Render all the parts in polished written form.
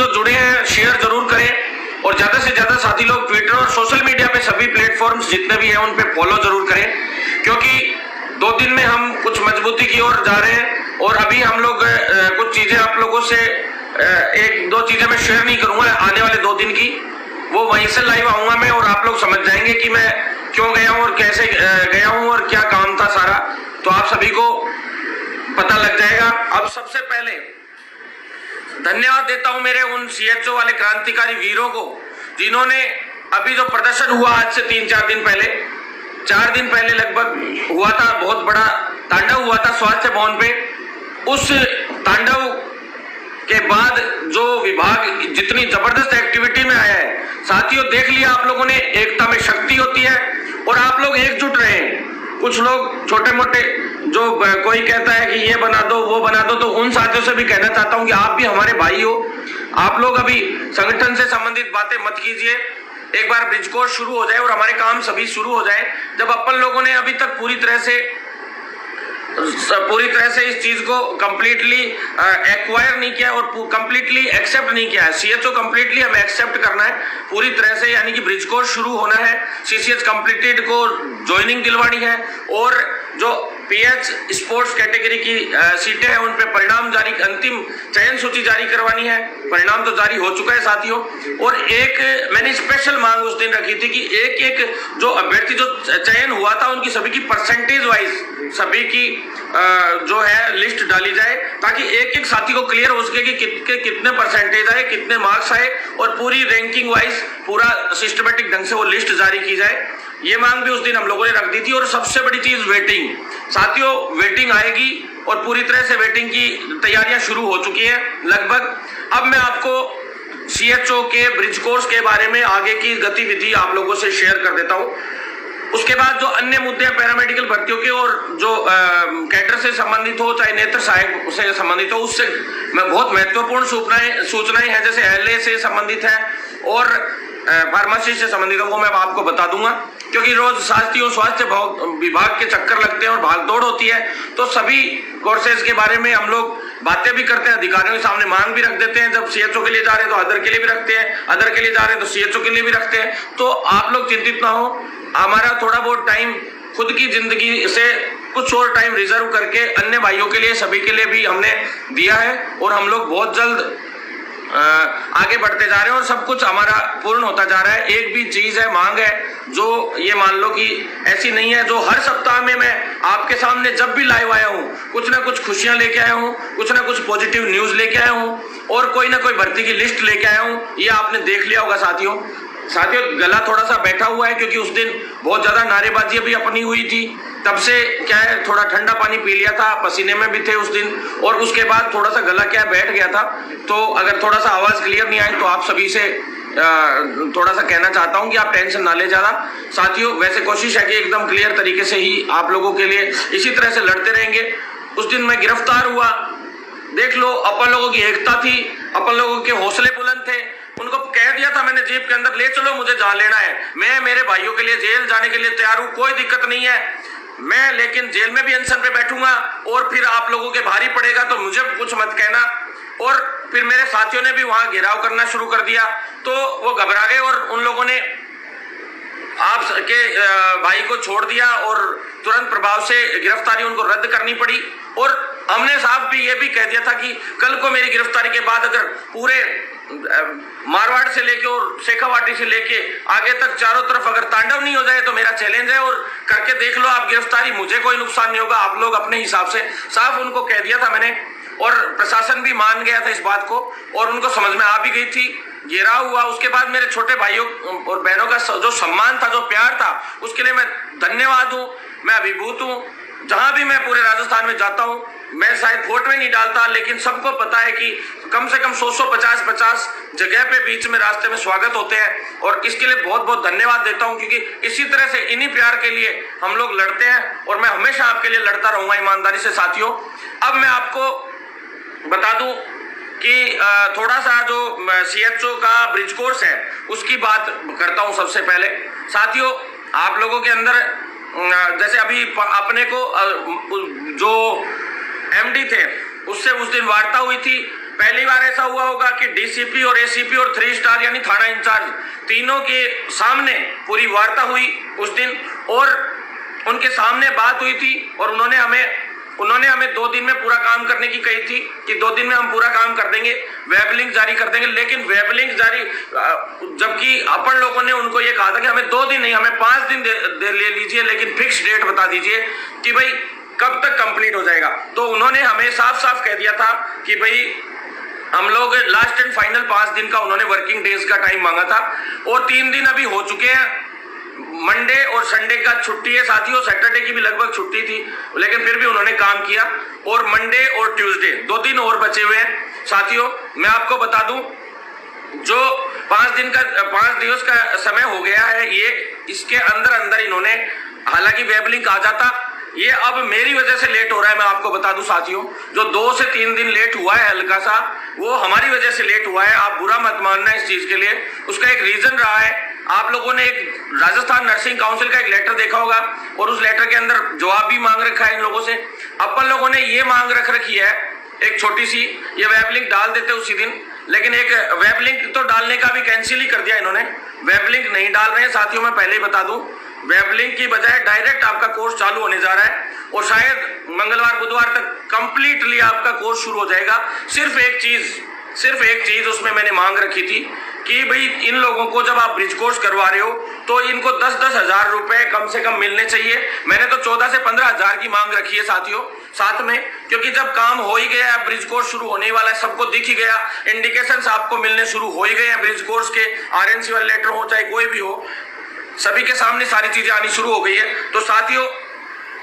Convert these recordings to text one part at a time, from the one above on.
जो जुड़े हैं शेयर जरूर करें और ज्यादा से ज्यादा साथी लोग ट्विटर और सोशल मीडिया पे सभी प्लेटफॉर्म्स जितने भी हैं उन पे फॉलो जरूर करें, क्योंकि 2 दिन में हम कुछ मजबूती की ओर जा रहे हैं। और अभी हम लोग कुछ चीजें आप लोगों से 1-2 चीजें मैं शेयर नहीं करूंगा आने वाले 2 दिन की, वो वहीं से लाइव आऊंगा मैं और आप लोग समझ जाएंगे कि मैं क्यों गया हूं और कैसे गया हूं और क्या काम था सारा, तो आप सभी को पता लग जाएगा। अब सबसे पहले धन्यवाद देता हूं मेरे उन सीएचओ वाले क्रांतिकारी वीरों को जिन्होंने अभी जो प्रदर्शन हुआ आज से 3-4 दिन पहले, 4 दिन पहले लगभग हुआ था, बहुत बड़ा तांडव हुआ था स्वास्थ्य भवन पे। उस तांडव के बाद जो विभाग जितनी जबरदस्त एक्टिविटी में आया है साथियों, देख लिया आप लोगों ने, एकता में शक्ति होती है और आप लोग एकजुट रहे। कुछ लोग छोटे मोटे जो कोई कहता है कि ये बना दो वो बना दो, तो उन साथियों से भी कहना चाहता हूं कि आप भी हमारे भाई हो। आप लोग अभी संगठन से संबंधित बातें मत कीजिए, एक बार ब्रिज कोर्स शुरू हो जाए और हमारे काम सभी शुरू हो जाए। जब अपन लोगों ने अभी तक पूरी तरह से इस चीज को कंप्लीटली एक्वायर नहीं किया और कंप्लीटली एक्सेप्ट नहीं किया है, सीएचओ कंप्लीटली हमें एक्सेप्ट करना है पूरी तरह से, यानी कि ब्रिज कोर्स शुरू होना है, सीसीएच कंप्लीटेड को ज्वाइनिंग दिलवानी है और जो पीएच स्पोर्ट्स कैटेगरी की सीटें हैं उन पे परिणाम जारी, अंतिम चयन सूची जारी करवानी है। परिणाम तो जारी हो चुका है साथियों। और एक मैंने स्पेशल मांग उस दिन रखी थी कि एक जो अभ्यर्थी जो चयन हुआ था उनकी सभी की परसेंटेज वाइज सभी की जो है लिस्ट डाली जाए, ताकि एक साथी को क्लियर हो सके कि कितने परसेंटेज आए, कितने मार्क्स आए और पूरी रैंकिंग वाइज पूरा सिस्टमेटिक ढंग से वो लिस्ट जारी की जाए। ये मांग भी उस दिन हम लोगों ने रख दी थी। और सबसे बड़ी चीज वेटिंग, साथियों वेटिंग आएगी और पूरी तरह से वेटिंग की तैयारियां शुरू हो चुकी है लगभग। अब मैं आपको सीएचओ के ब्रिज कोर्स के बारे में आगे की गतिविधि आप लोगों से शेयर कर देता हूं। उसके बाद जो अन्य मुद्दे हैं पैरामेडिकल भर्तियों के और जो कैडर से संबंधित हो चाहे नेत्र सहायक से संबंधित हो, उससे मैं बहुत महत्वपूर्ण सूचनाएं हैं जैसे एलए से संबंधित है और फार्मेसी से संबंधित है, वो मैं आपको बता दूंगा, क्योंकि रोज साथियों स्वास्थ्य विभाग के चक्कर लगते हैं और भाग दौड़ होती है, तो सभी कोर्सेज के बारे में हम लोग बातें भी करते हैं, अधिकारियों के सामने मांग भी रख देते हैं। जब सीएचओ के लिए जा रहे हैं तो अदर के लिए भी रखते हैं, अदर के लिए जा रहे हैं तो सीएचओ के लिए भी रखते हैं। तो आप लोग चिंतित ना हो, हमारा थोड़ा बहुत टाइम खुद की जिंदगी से कुछ और टाइम रिजर्व करके अन्य भाइयों के लिए सभी के लिए भी हमने दिया है और हम लोग बहुत जल्द आगे बढ़ते जा रहे हैं और सब कुछ हमारा पूर्ण होता जा रहा है। एक भी चीज है, मांग है, जो ये मान लो कि ऐसी नहीं है, जो हर सप्ताह में मैं आपके सामने जब भी लाइव आया हूँ कुछ ना कुछ खुशियां लेके आया हूँ, कुछ ना कुछ पॉजिटिव न्यूज लेके आया हूँ और कोई ना कोई भर्ती की लिस्ट लेके आया हूँ। ये आपने देख लिया होगा साथियों। गला थोड़ा सा बैठा हुआ है क्योंकि उस दिन बहुत ज्यादा नारेबाजी भी अपनी हुई थी, तब से क्या है थोड़ा ठंडा पानी पी लिया था, पसीने में भी थे उस दिन और उसके बाद थोड़ा सा गला क्या बैठ गया था। तो अगर थोड़ा सा आवाज क्लियर नहीं आई तो आप सभी से थोड़ा सा कहना चाहता हूं कि आप टेंशन ना ले ज्यादा साथियों। वैसे कोशिश है कि एकदम क्लियर तरीके से ही आप लोगों के लिए इसी तरह से लड़ते रहेंगे। उस दिन मैं गिरफ्तार हुआ, देख लो, अपन लोगों की एकता थी, अपन लोगों के हौसले बुलंद थे। उनको कह दिया था मैंने जेब के अंदर, ले चलो मुझे जहां लेना है, मैं मेरे भाइयों के लिए जेल जाने के लिए तैयार हूं, कोई दिक्कत नहीं है मैं, लेकिन जेल में भी अनशन पे बैठूंगा और फिर आप लोगों के भारी पड़ेगा तो मुझे कुछ मत कहना। और फिर मेरे साथियों ने भी वहां घेराव करना शुरू कर दिया, तो वो घबरा गए और उन लोगों ने आप के भाई को छोड़ दिया और तुरंत प्रभाव से गिरफ्तारी उनको रद्द करनी पड़ी। और हमने साहब भी ये भी कह दिया था कि कल को मेरी गिरफ्तारी के बाद अगर पूरे मारवाड़ से लेके और शेखावाटी से लेके आगे तक चारों तरफ अगर तांडव नहीं हो जाए तो मेरा चैलेंज है और करके देख लो आप गिरफ्तारी, मुझे कोई नुकसान नहीं होगा, आप लोग अपने हिसाब से, साफ उनको कह दिया था मैंने। और प्रशासन भी मान गया था इस बात को और उनको समझ में आ भी गई थी। घेराव हुआ, उसके बाद मेरे छोटे भाइयों और बहनों का जो सम्मान था, जो प्यार था, उसके लिए मैं धन्यवाद हूँ, मैं अभिभूत हूँ। जहां भी मैं पूरे राजस्थान में जाता हूँ, मैं शायद वोट में नहीं डालता, लेकिन सबको पता है कि कम से कम 100-150 जगह पे बीच में रास्ते में स्वागत होते हैं और इसके लिए बहुत बहुत धन्यवाद देता हूं, क्योंकि इसी तरह से इन्हीं प्यार के लिए हम लोग लड़ते हैं और मैं हमेशा आपके लिए लड़ता रहूंगा ईमानदारी से साथियों। अब मैं आपको बता दूं कि थोड़ा सा जो सीएचओ का ब्रिज कोर्स है उसकी बात करता हूं। सबसे पहले साथियों, आप लोगों के अंदर जैसे अभी अपने को जो एमडी थे उससे उस दिन वार्ता हुई थी पहली बार ऐसा हुआ होगा कि डीसीपी और एसीपी और 3 स्टार यानी थाना इंचार्ज तीनों के सामने पूरी वार्ता हुई उस दिन, और उनके सामने बात हुई थी, और उन्होंने हमें 2 दिन में पूरा काम करने की कही थी कि 2 दिन में हम पूरा काम कर देंगे, वेब लिंक जारी कर देंगे। लेकिन वेब लिंक जारी, जबकि अपन लोगों ने उनको ये कहा था कि हमें 2 दिन नहीं, हमें 5 दिन दे ले लीजिए, लेकिन फिक्स डेट बता दीजिए कि भाई कब तक कंप्लीट हो जाएगा। तो उन्होंने हमें साफ साफ कह दिया था कि भाई हम लोग लास्ट एंड फाइनल 5 दिन का उन्होंने वर्किंग डेज का टाइम मांगा था, और 3 दिन अभी हो चुके हैं। मंडे और संडे का छुट्टी है साथियों, सैटरडे की भी लगभग छुट्टी थी, लेकिन फिर भी उन्होंने काम किया, और मंडे और ट्यूसडे 2 दिन और बचे हुए हैं साथियों। मैं आपको बता दूं, जो 5 दिवस का समय हो गया है, ये इसके अंदर इन्होंने, हालांकि वेब लिंक आ जाता, ये अब मेरी वजह से लेट हो रहा है। मैं आपको बता दूं साथियों, जो 2 से 3 दिन लेट हुआ है हल्का सा, वो हमारी वजह से लेट हुआ है। आप बुरा मत मानना इस चीज के लिए, उसका एक रीजन रहा है। आप लोगों ने एक राजस्थान नर्सिंग काउंसिल का एक लेटर देखा होगा, और उस लेटर के अंदर जवाब भी मांग रखा है इन लोगों से। अपन लोगों ने ये मांग रख रखी है एक छोटी सी, ये वेब लिंक डाल देते उसी दिन, लेकिन एक वेब लिंक तो डालने का भी कैंसिल ही कर दिया इन्होंने, वेब लिंक नहीं डाल रहे हैं साथियों। मैं पहले ही बता दूं, वेब लिंक की बजाय डायरेक्ट आपका कोर्स चालू होने जा रहा है, और शायद मंगलवार बुधवार तक कंप्लीटली आपका कोर्स शुरू हो जाएगा। सिर्फ एक चीज उसमें मैंने मांग रखी थी कि भाई इन लोगों को जब आप ब्रिज कोर्स करवा रहे हो तो इनको 10-10 हजार रुपए कम से कम मिलने चाहिए। मैंने तो 14 से 15 हजार की मांग रखी है साथियों साथ में, क्योंकि जब काम हो ही गया है, ब्रिज कोर्स शुरू होने वाला है, सबको दिख ही गया, इंडिकेशंस आपको मिलने शुरू हो ही गए हैं ब्रिज कोर्स के, आरएनसी वाले लेटर हो चाहे कोई भी हो, सभी के सामने सारी चीजें आनी शुरू हो गई है। तो साथियों,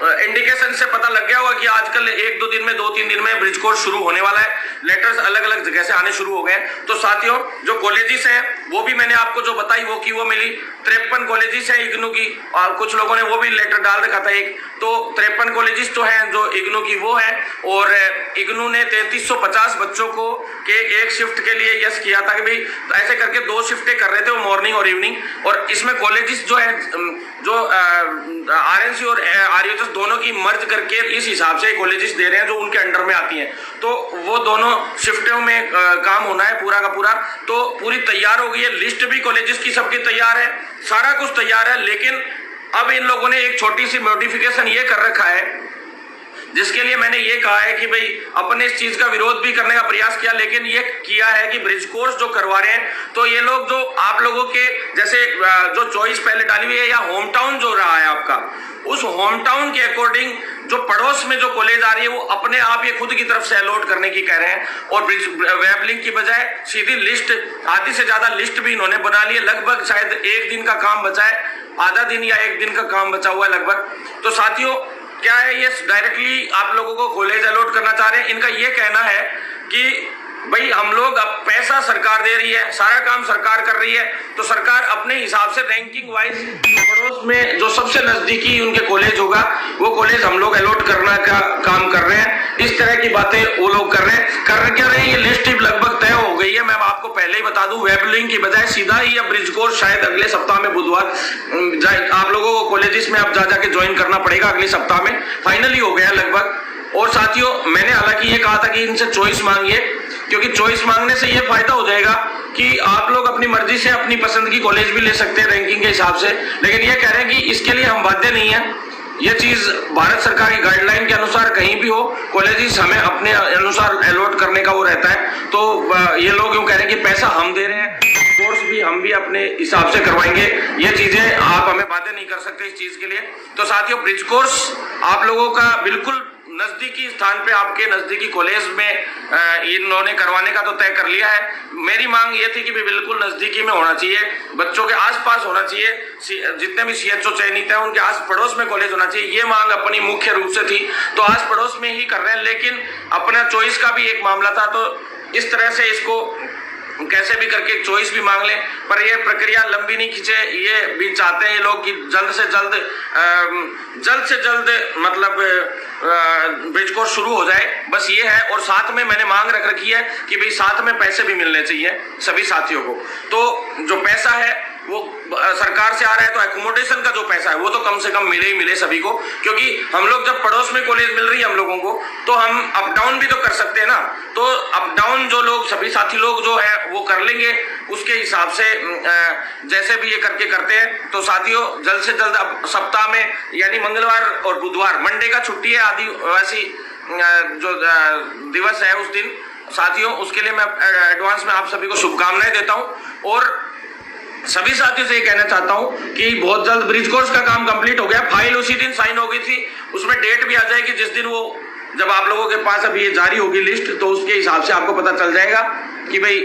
इंडिकेशन से पता लग गया होगा कि आजकल 1-2 दिन में, 2-3 दिन में ब्रिज कोर्स शुरू होने वाला है, लेटर्स अलग अलग जगह से आने शुरू हो गए। तो साथियों, जो कॉलेजेस हैं वो भी मैंने आपको जो बताई वो मिली, 53 कॉलेजेस हैं इग्नू की, और कुछ लोगों ने वो भी लेटर डाल रखा था एक, तो 53 कॉलेजेस तो हैं जो इग्नू की वो है, और इग्नू ने 3350 बच्चों को के एक शिफ्ट के लिए यस किया था कि भाई ऐसे करके 2 शिफ्टें कर रहे थे वो, मॉर्निंग और इवनिंग, और इसमें कॉलेजेस जो है, जो आरएनसी और आरयूएच दोनों की मर्ज करके इस हिसाब से कॉलेजेस दे रहे हैं जो उनके अंडर में आती हैं, तो वो दोनों शिफ्टों में काम होना है पूरा का पूरा। तो पूरी तैयार हो गई है, लिस्ट भी कॉलेजेस की सबकी तैयार है, सारा कुछ तैयार है, लेकिन अब इन लोगों ने एक छोटी सी मॉडिफिकेशन ये कर रखा है, जिसके लिए मैंने ये कहा है कि भाई अपने इस चीज का विरोध भी करने का प्रयास किया, लेकिन ये किया है कि ब्रिज कोर्स जो करवा रहे हैं, तो ये लोग जो आप लोगों के जैसे जो चॉइस पहले डाली हुई है, या होम टाउन जो रहा है आपका, उस होम टाउन के अकॉर्डिंग जो पड़ोस में जो कॉलेज आ रही है वो अपने आप ये खुद की तरफ से अलॉट करने की कह रहे हैं, और वेब लिंक की बजाय सीधी लिस्ट, आधी से ज्यादा लिस्ट भी इन्होंने बना ली है। लगभग शायद 1 दिन का काम बचा है, आधा दिन या 1 दिन का काम बचा हुआ है लगभग। तो साथियों, क्या है, ये डायरेक्टली आप लोगों को कॉलेज अलॉट करना चाह रहे हैं। इनका ये कहना है कि भाई हम लोग, अब पैसा सरकार दे रही है, सारा काम सरकार कर रही है, तो सरकार अपने हिसाब से रैंकिंग वाइज पड़ोस में जो सबसे नजदीकी उनके कॉलेज होगा वो कॉलेज हम लोग अलॉट करने का काम कर रहे हैं। इस तरह की बातें वो लोग कर रहे हैं। ये लिस्ट लगभग तय हो गई है। मैं आपको पहले ही बता दूं, वेब लिंक की बजाय सीधा ही अब ब्रिज कोर्स शायद अगले सप्ताह में बुधवार आप लोगों को कॉलेजेस में अब जा के ज्वाइन करना पड़ेगा, अगले सप्ताह में फाइनली हो गया लगभग। और साथियों, मैंने हालांकि ये कहा था कि इनसे चॉइस मांगिए, क्योंकि चॉइस मांगने से ये फायदा हो जाएगा कि आप लोग अपनी मर्जी से अपनी पसंद की कॉलेज भी ले सकते हैं रैंकिंग के हिसाब से, लेकिन ये कह रहे हैं कि इसके लिए हम बाध्य नहीं है। ये चीज भारत सरकार की गाइडलाइन के अनुसार कहीं भी हो, कॉलेजेस हमें अपने अनुसार अलॉट करने का वो रहता है। तो ये लोग यूं कह रहे हैं कि पैसा हम दे रहे हैं, कोर्स भी हम भी अपने हिसाब से करवाएंगे, ये चीजें आप हमें बातें नहीं कर सकते इस चीज के लिए। तो साथियों, ब्रिज कोर्स आप लोगों का बिल्कुल नजदीकी स्थान पे, आपके नजदीकी कॉलेज में इन्होंने करवाने का तो तय कर लिया है। मेरी मांग ये थी कि बिल्कुल नजदीकी में होना चाहिए, बच्चों के आसपास होना चाहिए, जितने भी सीएचओ चयनित हैं उनके आस पड़ोस में कॉलेज होना चाहिए। ये मांग अपनी मुख्य रूप से थी, तो आस पड़ोस में ही कर रहे हैं, लेकिन अपना चॉइस का भी एक मामला था, तो इस तरह से इसको कैसे भी करके चॉइस भी मांग लें, पर ये प्रक्रिया लंबी नहीं खींचे। ये भी चाहते हैं ये लोग कि जल्द से जल्द मतलब ब्रिज कोर्स शुरू हो जाए, बस ये है। और साथ में मैंने मांग रख रखी है कि भाई साथ में पैसे भी मिलने चाहिए सभी साथियों को। तो जो पैसा है वो सरकार से आ रहा है तो एकोमोडेशन का जो पैसा है वो तो कम से कम मिले ही मिले सभी को, क्योंकि हम लोग जब पड़ोस में कॉलेज मिल रही है हम लोगों को तो हम अप डाउन भी तो कर सकते हैं ना। तो अप डाउन जो लोग सभी साथी लोग जो है वो कर लेंगे, उसके हिसाब से जैसे भी ये करके करते हैं। तो साथियों जल्द से जल्द अब सप्ताह में यानी मंगलवार और बुधवार, मंडे का छुट्टी है आदिवासी जो दिवस है उस दिन साथियों, उसके लिए मैं एडवांस में आप सभी को शुभकामनाएं देता हूं। और सभी साथियों से ये कहना चाहता हूं कि बहुत जल्द ब्रिज कोर्स का काम कंप्लीट हो गया, फाइल उसी दिन साइन हो गई थी, उसमें डेट भी आ जाएगी जिस दिन वो जब आप लोगों के पास अभी ये जारी होगी लिस्ट तो उसके हिसाब से आपको पता चल जाएगा कि भाई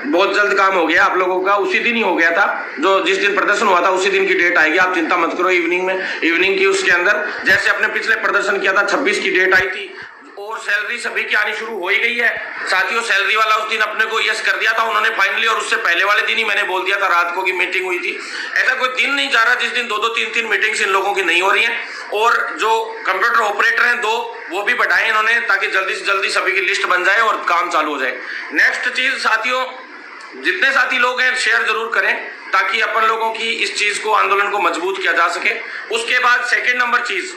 बहुत जल्द काम हो गया आप लोगों का। उसी दिन ही हो गया था, जो जिस दिन प्रदर्शन हुआ था उसी दिन की डेट आएगी, आप चिंता मत करो। इवनिंग की उसके अंदर जैसे अपने पिछले प्रदर्शन किया था 26 की डेट आई थी और सैलरी सभी की आनी शुरू हो ही गई है साथियों। सैलरी वाला उस दिन अपने को यस कर दिया था उन्होंने फाइनली, और उससे पहले वाले दिन ही मैंने बोल दिया था रात को कि मीटिंग हुई थी। ऐसा कोई दिन नहीं जा रहा जिस दिन 2-2 3-3 मीटिंग्स इन लोगों की नहीं हो रही हैं। और जो कंप्यूटर ऑपरेटर हैं 2 वो भी बढ़ाए इन्होंने ताकि जल्दी से जल्दी सभी की लिस्ट बन जाए और काम चालू हो जाए। नेक्स्ट चीज साथियों, जितने साथी लोग हैं शेयर जरूर करें ताकि अपन लोगों की इस चीज को आंदोलन को मजबूत किया जा सके। उसके बाद सेकेंड नंबर चीज,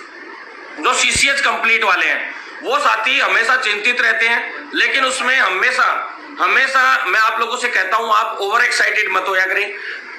जो सीसीएच कंप्लीट वाले हैं वो साथी हमेशा चिंतित रहते हैं, लेकिन उसमें हमेशा मैं आप लोगों से कहता हूं आप ओवर एक्साइटेड मत होया करें।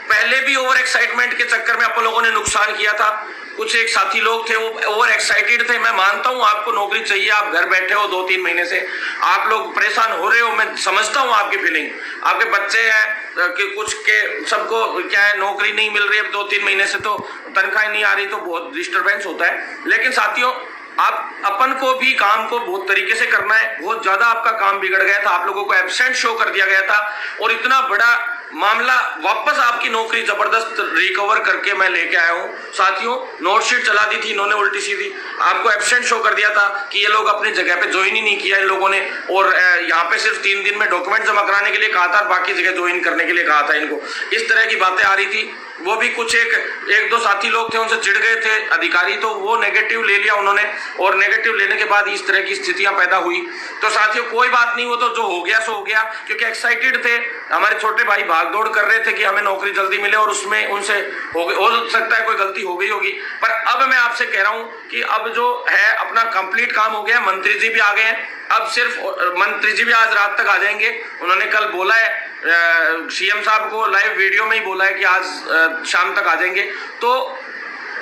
पहले भी ओवर एक्साइटमेंट के चक्कर में अपन लोगों ने नुकसान किया था। कुछ एक साथी लोग थे वो ओवर एक्साइटेड थे। मैं मानता हूं आपको नौकरी चाहिए, आप घर बैठे हो 2-3 महीने से, आप लोग परेशान हो रहे हो, मैं समझता हूं आपकी फीलिंग। आपके बच्चे हैं कि कुछ के सबको क्या है नौकरी नहीं मिल रही है 2-3 महीने से, तो तनख्वाह नहीं आ रही तो बहुत डिस्टर्बेंस होता है। लेकिन साथियों आप अपन को भी काम को बहुत तरीके से करना है। बहुत ज्यादा आपका काम बिगड़ गया था, आप लोगों को एब्सेंट शो कर दिया गया था और इतना बड़ा मामला वापस आपकी नौकरी जबरदस्त रिकवर करके मैं लेके आया हूं साथियों। नोटशीट चला दी थी इन्होंने उल्टी सीधी, आपको एब्सेंट शो कर दिया था कि ये लोग अपनी जगह पे ज्वाइन ही नहीं किया इन लोगों ने, और यहाँ पे सिर्फ 3 दिन में डॉक्यूमेंट जमा कराने के लिए कहा था, बाकी जगह ज्वाइन करने के लिए कहा था इनको। इस तरह की बातें आ रही थी। वो भी कुछ एक दो साथी लोग थे उनसे चिढ़ गए थे अधिकारी, तो वो नेगेटिव ले लिया उन्होंने, और नेगेटिव लेने के बाद इस तरह की स्थितियां पैदा हुई। तो साथियों कोई बात नहीं, वो तो जो हो गया सो हो गया, क्योंकि एक्साइटेड थे हमारे छोटे भाई, भागदौड़ कर रहे थे कि हमें नौकरी जल्दी मिले, और उसमें उनसे हो सकता है कोई गलती हो गई होगी। पर अब मैं आपसे कह रहा हूं कि अब जो है अपना कंप्लीट काम हो गया। मंत्री जी भी आ गए हैं, अब सिर्फ मंत्री जी भी आज रात तक आ जाएंगे। उन्होंने कल बोला है सीएम साहब को लाइव वीडियो में ही बोला है कि आज शाम तक आ जाएंगे। तो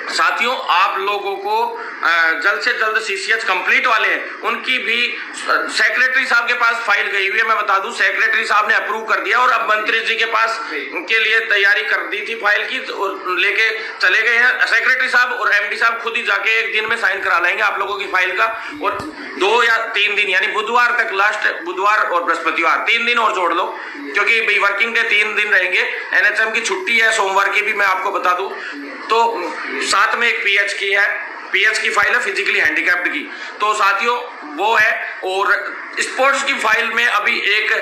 साथियों आप लोगों को जल्द से जल्द सीसीएच कंप्लीट वाले हैं उनकी भी सेक्रेटरी साहब के पास फाइल गई हुई है। मैं बता दूं सेक्रेटरी साहब ने अप्रूव कर दिया और अब मंत्री जी के पास के लिए तैयारी कर दी थी फाइल की, तो लेके चले गए हैं सेक्रेटरी साहब, और एमडी साहब खुद ही जाके 1 दिन में साइन करा लेंगे आप लोगों की फाइल का। और 2 या 3 दिन यानी बुधवार तक, लास्ट बुधवार और बृहस्पतिवार 3 दिन और जोड़ लो, क्योंकि भाई वर्किंग डे 3 दिन रहेंगे। एनएचएम की छुट्टी है सोमवार की भी मैं आपको बता दूं। तो साथ में एक पीएच की है, पीएच की फाइल है फिजिकली हैंडीकैप्ड की, तो साथियों वो है। और स्पोर्ट्स की फाइल में अभी 1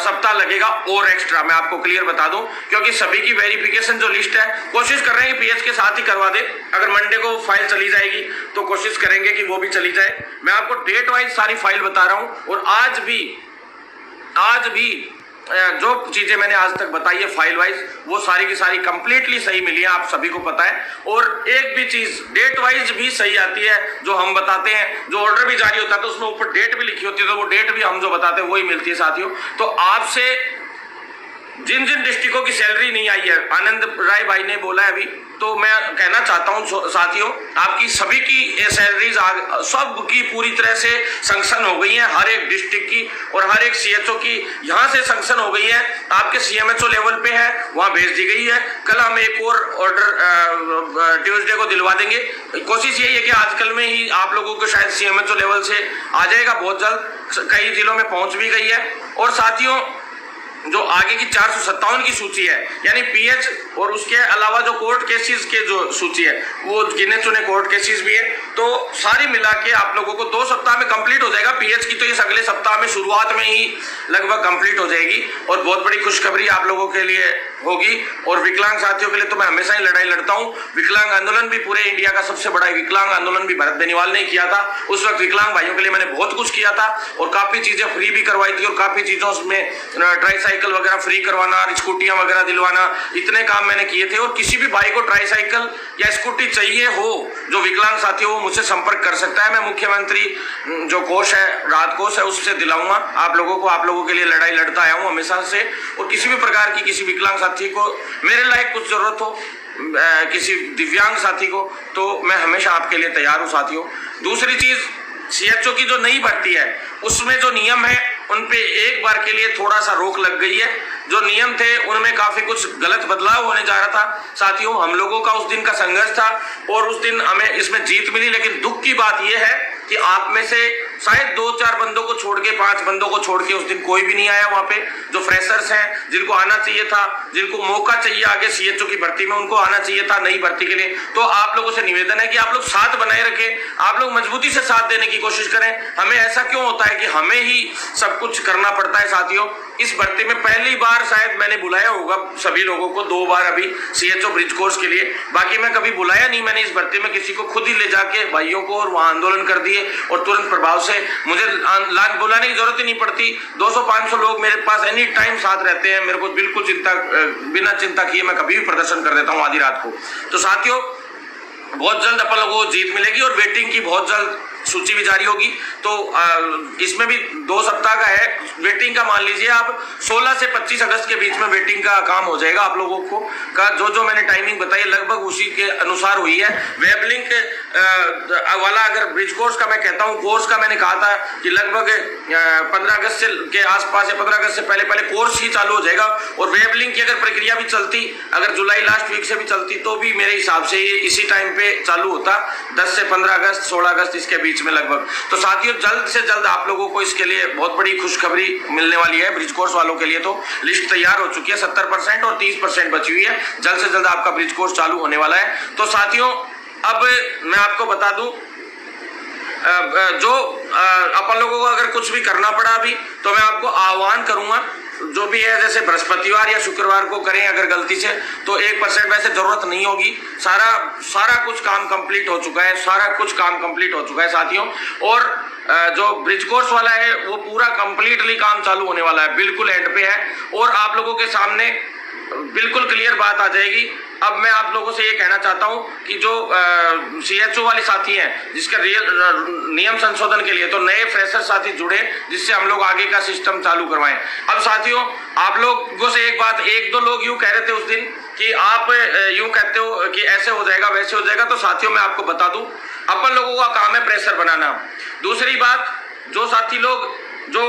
सप्ताह लगेगा और एक्स्ट्रा, मैं आपको क्लियर बता दूं, क्योंकि सभी की वेरिफिकेशन जो लिस्ट है कोशिश कर रहे हैं पीएच के साथ ही करवा दे। अगर मंडे को फाइल चली जाएगी तो कोशिश करेंगे कि वो भी चली जाए। मैं आपको डेट वाइज सारी फाइल बता रहा हूं, और आज भी जो चीजें मैंने आज तक बताई है फाइल वाइज वो सारी की सारी कंप्लीटली सही मिली है, आप सभी को पता है। और एक भी चीज डेट वाइज भी सही आती है जो हम बताते हैं, जो ऑर्डर भी जारी होता है तो उसमें ऊपर डेट भी लिखी होती है, तो वो डेट भी हम जो बताते हैं वही मिलती है साथियों। तो आपसे जिन जिन डिस्ट्रिक्टों की सैलरी नहीं आई है, आनंद राय भाई ने बोला है अभी, तो मैं कहना चाहता हूं साथियों आपकी सभी की सैलरीज सब की पूरी तरह से सैंक्शन हो गई है, हर एक डिस्ट्रिक्ट की और हर एक सीएचओ की यहां से सैंक्शन हो गई है, आपके सीएमएचओ लेवल पे है वहां भेज दी गई है। कल हम एक और ऑर्डर ट्यूसडे को दिलवा देंगे। कोशिश यही है कि आजकल में ही आप लोगों को शायद सीएमएचओ लेवल से आ जाएगा बहुत जल्द, कई जिलों में पहुंच भी गई है। और साथियों जो आगे की 457 की सूची है यानी पीएच और उसके अलावा जो कोर्ट केसेस के जो सूची है वो गिने चुने कोर्ट केसेस भी है, तो सारी मिला के आप लोगों को 2 सप्ताह में कंप्लीट हो जाएगा। पीएच की तो इस अगले सप्ताह में शुरुआत में ही लगभग कंप्लीट हो जाएगी और बहुत बड़ी खुशखबरी आप लोगों के लिए होगी। और विकलांग साथियों के लिए तो मैं हमेशा ही लड़ाई लड़ता हूँ। विकलांग आंदोलन भी पूरे इंडिया का सबसे बड़ा विकलांग आंदोलन भी भरत बेनीवाल ने किया था। उस वक्त विकलांग भाइयों के लिए मैंने बहुत कुछ किया था और काफी चीजें फ्री भी करवाई थी और काफी चीजों में ट्राईसाइकिल वगैरह फ्री करवाना, स्कूटियां वगैरह दिलवाना, इतने काम मैंने किए थे। और किसी भी भाई को ट्राईसाइकिल या स्कूटी चाहिए हो जो विकलांग साथी हो, मुझसे संपर्क कर सकता है। मैं मुख्यमंत्री जो कोष है, राहत कोष है, उससे दिलाऊंगा आप लोगों को। आप लोगों के लिए लड़ाई लड़ता आया हूं हमेशा से। और किसी भी प्रकार की किसी विकलांग साथी को मेरे लायक कुछ जरूरत हो, किसी दिव्यांग साथी को, तो मैं हमेशा आपके लिए तैयार हूं साथियों। दूसरी चीज, सीएचओ की जो नई भर्ती है उसमें जो नियम है उन पे एक बार के लिए थोड़ा सा रोक लग गई है। जो नियम थे उनमें काफी कुछ गलत बदलाव होने जा रहा था साथियों। हम लोगों का उस दिन का संघर्ष था और उस दिन हमें इसमें जीत मिली। लेकिन दुख की बात यह है कि आप में से शायद 2-4 बंदों को छोड़ के, 5 बंदों को छोड़ के उस दिन कोई भी नहीं आया वहां पे। जो फ्रेशर्स हैं, जिनको आना चाहिए था, जिनको मौका चाहिए आगे सीएचओ की भर्ती में, उनको आना चाहिए था नई भर्ती के लिए। तो आप लोगों से निवेदन है कि आप लोग साथ बनाए रखें, आप लोग मजबूती से साथ देने की कोशिश करें। हमें ऐसा क्यों होता है कि हमें ही सब कुछ करना पड़ता है साथियों। इस भर्ती में पहली बार शायद मैंने बुलाया होगा सभी लोगों को, 2 बार अभी सीएचओ ब्रिज कोर्स के लिए। बाकी मैं कभी बुलाया नहीं मैंने इस भर्ती में किसी को, खुद ही ले जाके भाइयों को और वहां आंदोलन कर दिए और तुरंत प्रभाव से मुझे बुलाने की जरूरत ही नहीं पड़ती। 200-500 लोग मेरे पास एनी टाइम साथ रहते हैं। मेरे को बिल्कुल बिना चिंता किए मैं कभी भी प्रदर्शन कर देता हूँ आधी रात को। तो साथियों, बहुत जल्द अपन लोगों को जीत मिलेगी और वेटिंग की बहुत जल्द सूची भी जारी होगी। तो इसमें भी 2 सप्ताह का है वेटिंग का। मान लीजिए आप 16 से 25 अगस्त के बीच में वेटिंग का काम हो जाएगा आप लोगों को का। जो मैंने टाइमिंग बताई लगभग उसी के अनुसार हुई है। वेब लिंक वाला अगर ब्रिज कोर्स का मैं कहता हूँ, कोर्स का मैंने कहा था कि लगभग 15 अगस्त से के आसपास या 15 अगस्त से पहले कोर्स ही चालू हो जाएगा। और वेब लिंक की अगर प्रक्रिया भी चलती, अगर जुलाई लास्ट वीक से भी चलती, तो भी मेरे हिसाब से ये इसी टाइम पे चालू होता, 10 से 15 अगस्त 16 अगस्त इसके बीच में लगभग। तो साथियों, जल्द से जल्द आप लोगों को इसके लिए बहुत बड़ी खुशखबरी मिलने वाली है। ब्रिज कोर्स वालों के लिए तो लिस्ट तैयार हो चुकी है, 70% और 30% बची हुई है। जल्द से जल्द आपका ब्रिज कोर्स चालू होने वाला है। तो साथियों, अब मैं आपको बता दूं, जो अपन लोगों को अगर कुछ भी करना पड़ा अभी, तो मैं आपको आह्वान करूंगा जो भी है, जैसे बृहस्पतिवार या शुक्रवार को करें अगर गलती से, तो 1% वैसे जरूरत नहीं होगी। सारा कुछ काम कंप्लीट हो चुका है, सारा कुछ काम कंप्लीट हो चुका है साथियों। और जो ब्रिज कोर्स वाला है वो पूरा कंप्लीटली काम चालू होने वाला है, बिल्कुल एंड पे है। और आप लोगों के सामने बिल्कुल क्लियर बात आ जाएगी। अब मैं आप लोगों से ये कहना चाहता हूं कि जो सीएचओ वाले साथी हैं, जिसका नियम संशोधन के लिए तो नए फ्रेशर साथी जुड़े, जिससे हम लोग आगे का सिस्टम चालू करवाएं। अब साथियों, आप लोगों से एक बात, 1-2 लोग यूं कह रहे थे उस दिन कि आप यूं कहते हो कि ऐसे हो जाएगा वैसे हो जाएगा। तो साथियों, मैं आपको बता दूं, अपन लोगों का काम है प्रेशर बनाना। दूसरी बात, जो साथी लोग जो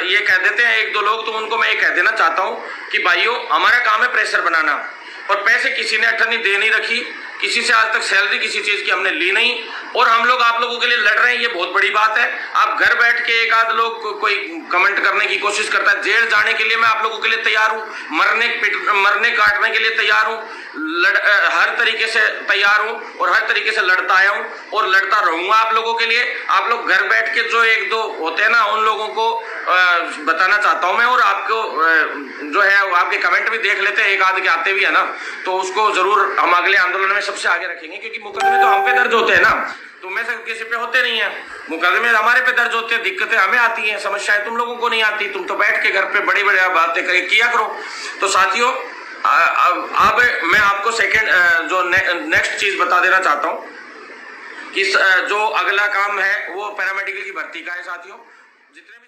ये कह देते हैं 1-2 लोग, तो उनको मैं ये कह देना चाहता हूं कि भाइयों, हमारा काम है प्रेशर बनाना। और पैसे किसी ने अठन्नी दे नहीं रखी, किसी से आज तक सैलरी किसी चीज की हमने ली नहीं। और हम लोग आप लोगों के लिए लड़ रहे हैं, ये बहुत बड़ी बात है। आप घर बैठ के एक आध लोग कोई कमेंट करने की कोशिश करता है, जेल जाने के लिए मैं आप लोगों के लिए तैयार हूँ, मरने काटने के लिए तैयार हूँ, हर तरीके से तैयार हूँ और हर तरीके से लड़ता आया हूँ और लड़ता रहूंगा आप लोगों के लिए। आप लोग घर बैठ के जो 1-2 होते हैं ना, उन लोगों को बताना चाहता हूं मैं। और आपको जो है आपके कमेंट भी देख लेते हैं, एक आध के आते भी है ना, तो उसको जरूर हम अगले आंदोलन में सबसे आगे रखेंगे। क्योंकि मुकदमे तो हम पे दर्ज होते हैं ना, तुम में से किसी पे होते नहीं है। मुकदमे हमारे पे दर्ज होते हैं, दिक्कतें हमें आती हैं, समस्याएं तुम लोगों को नहीं आती। तुम तो बैठ के घर पे बड़ी बड़ी बातें किया करो। तो साथियों, अब मैं आपको जो नेक्स्ट चीज बता देना चाहता हूं कि जो अगला काम है वो पैरामेडिकल की भर्ती का है साथियों। जितने भी